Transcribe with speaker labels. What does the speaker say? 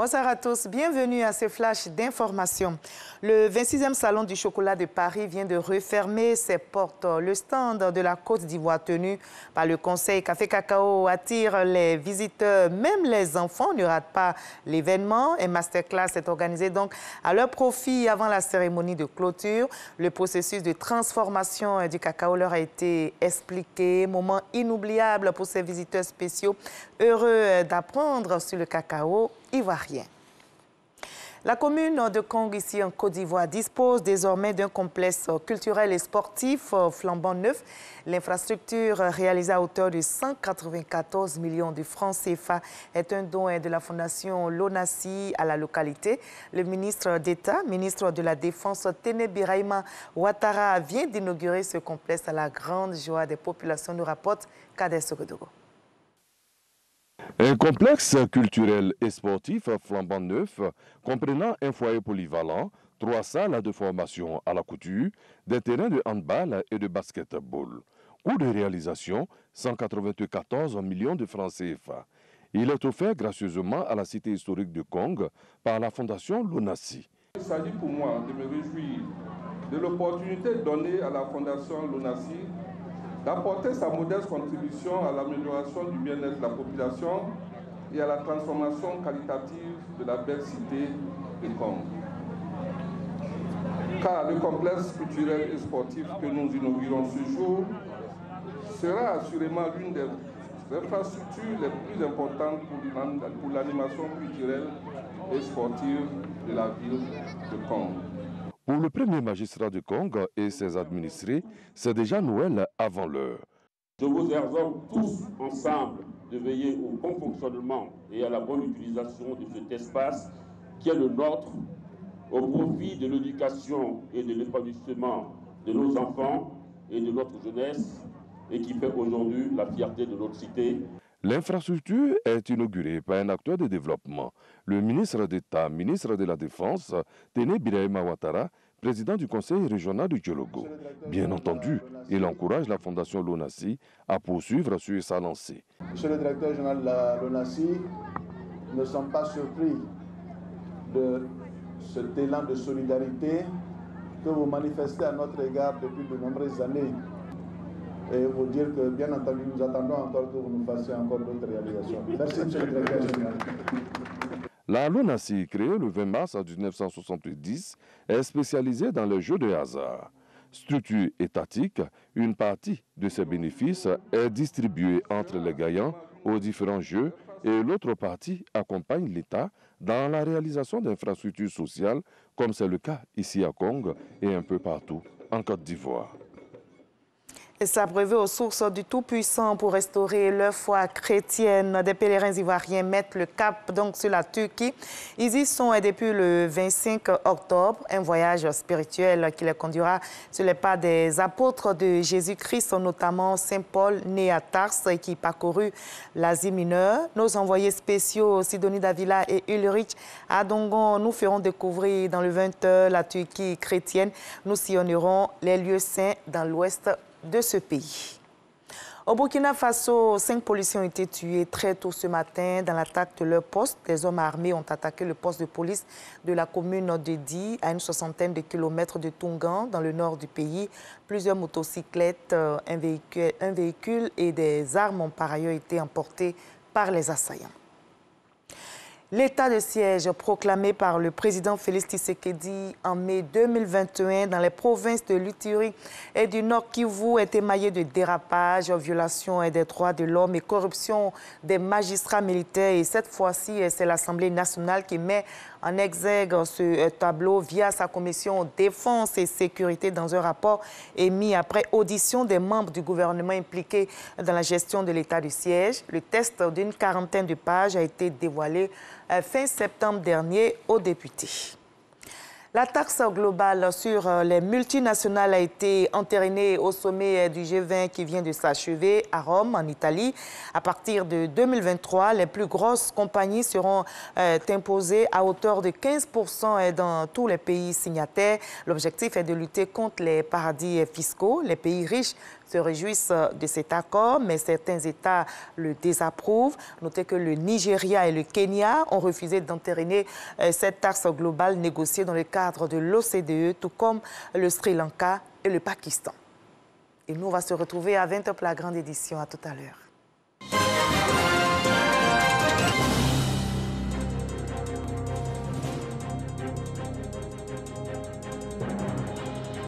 Speaker 1: Bonsoir à tous, bienvenue à ce flash d'information. Le 26e Salon du chocolat de Paris vient de refermer ses portes. Le stand de la Côte d'Ivoire tenu par le Conseil Café Cacao attire les visiteurs, même les enfants ne ratent pas l'événement. Un masterclass est organisé donc à leur profit avant la cérémonie de clôture. Le processus de transformation du cacao leur a été expliqué. Moment inoubliable pour ces visiteurs spéciaux, heureux d'apprendre sur le cacao ivoirien. La commune de Kong, ici en Côte d'Ivoire, dispose désormais d'un complexe culturel et sportif flambant neuf. L'infrastructure réalisée à hauteur de 194 millions de francs CFA est un don de la Fondation Lonasi à la localité. Le ministre d'État, ministre de la Défense, Téné Birahima Ouattara, vient d'inaugurer ce complexe à la grande joie des populations, nous rapporte Kader Sogodogo.
Speaker 2: Un complexe culturel et sportif flambant neuf, comprenant un foyer polyvalent, 3 salles de formation à la couture, des terrains de handball et de basketball. Coût de réalisation, 194 millions de francs CFA. Il est offert gracieusement à la cité historique de Kong par la Fondation Lonasi.
Speaker 3: Il s'agit pour moi de me réjouir de l'opportunité donnée à la Fondation Lonasi d'apporter sa modeste contribution à l'amélioration du bien-être de la population et à la transformation qualitative de la belle cité de Kong. Car le complexe culturel et sportif que nous inaugurons ce jour sera assurément l'une des infrastructures les plus importantes pour l'animation culturelle et sportive de la ville de Kong.
Speaker 2: Pour le premier magistrat de Kong et ses administrés, c'est déjà Noël avant l'heure.
Speaker 4: Je vous exhorte tous ensemble de veiller au bon fonctionnement et à la bonne utilisation de cet espace qui est le nôtre au profit de l'éducation et de l'épanouissement de nos enfants et de notre jeunesse et qui fait aujourd'hui la fierté de notre cité.
Speaker 2: L'infrastructure est inaugurée par un acteur de développement, le ministre d'État, ministre de la Défense, Téné Birahima Ouattara, président du conseil régional du Djologo. Bien entendu, il encourage la Fondation Lonasi à poursuivre sur sa lancée.
Speaker 5: Monsieur le directeur général de la Lonasi, nous ne sommes pas surpris de cet élan de solidarité que vous manifestez à notre égard depuis de nombreuses années. Et vous dire que, bien entendu, nous attendons encore que vous nous fassiez encore d'autres réalisations. Merci, monsieur le directeur général.
Speaker 2: La Lonasi, créée le 20 mars 1970, est spécialisée dans les jeux de hasard. Structure étatique, une partie de ses bénéfices est distribuée entre les gagnants aux différents jeux et l'autre partie accompagne l'État dans la réalisation d'infrastructures sociales, comme c'est le cas ici à Kong et un peu partout en Côte d'Ivoire.
Speaker 1: Et s'abreuver aux sources du Tout-Puissant pour restaurer leur foi chrétienne. Des pèlerins ivoiriens mettent le cap donc sur la Turquie. Ils y sont depuis le 25 octobre, un voyage spirituel qui les conduira sur les pas des apôtres de Jésus-Christ, notamment Saint Paul, né à Tars, qui parcourut l'Asie mineure. Nos envoyés spéciaux, Sidonie Davila et Ulrich Adongon, nous feront découvrir dans le 20h la Turquie chrétienne. Nous sillonnerons les lieux saints dans l'ouest de ce pays. Au Burkina Faso, 5 policiers ont été tués très tôt ce matin dans l'attaque de leur poste. Des hommes armés ont attaqué le poste de police de la commune de Di, à une 60aine de kilomètres de Toungan, dans le nord du pays. Plusieurs motocyclettes, un véhicule et des armes ont par ailleurs été emportés par les assaillants. L'état de siège proclamé par le président Félix Tshisekedi en mai 2021 dans les provinces de l'Ituri et du Nord Kivu est émaillé de dérapages, violations des droits de l'homme et corruption des magistrats militaires. Et cette fois-ci, c'est l'Assemblée nationale qui met en exergue ce tableau via sa commission défense et sécurité dans un rapport émis après audition des membres du gouvernement impliqués dans la gestion de l'état du siège. Le test d'une 40aine de pages a été dévoilé fin septembre dernier aux députés. La taxe globale sur les multinationales a été entérinée au sommet du G20 qui vient de s'achever à Rome, en Italie. À partir de 2023, les plus grosses compagnies seront imposées à hauteur de 15% dans tous les pays signataires. L'objectif est de lutter contre les paradis fiscaux. Les pays riches se réjouissent de cet accord, mais certains États le désapprouvent. Notez que le Nigeria et le Kenya ont refusé d'entériner cette taxe globale négociée dans le cadre de l'OCDE, tout comme le Sri Lanka et le Pakistan. Et nous, on va se retrouver à 20h pour la grande édition. À tout à l'heure.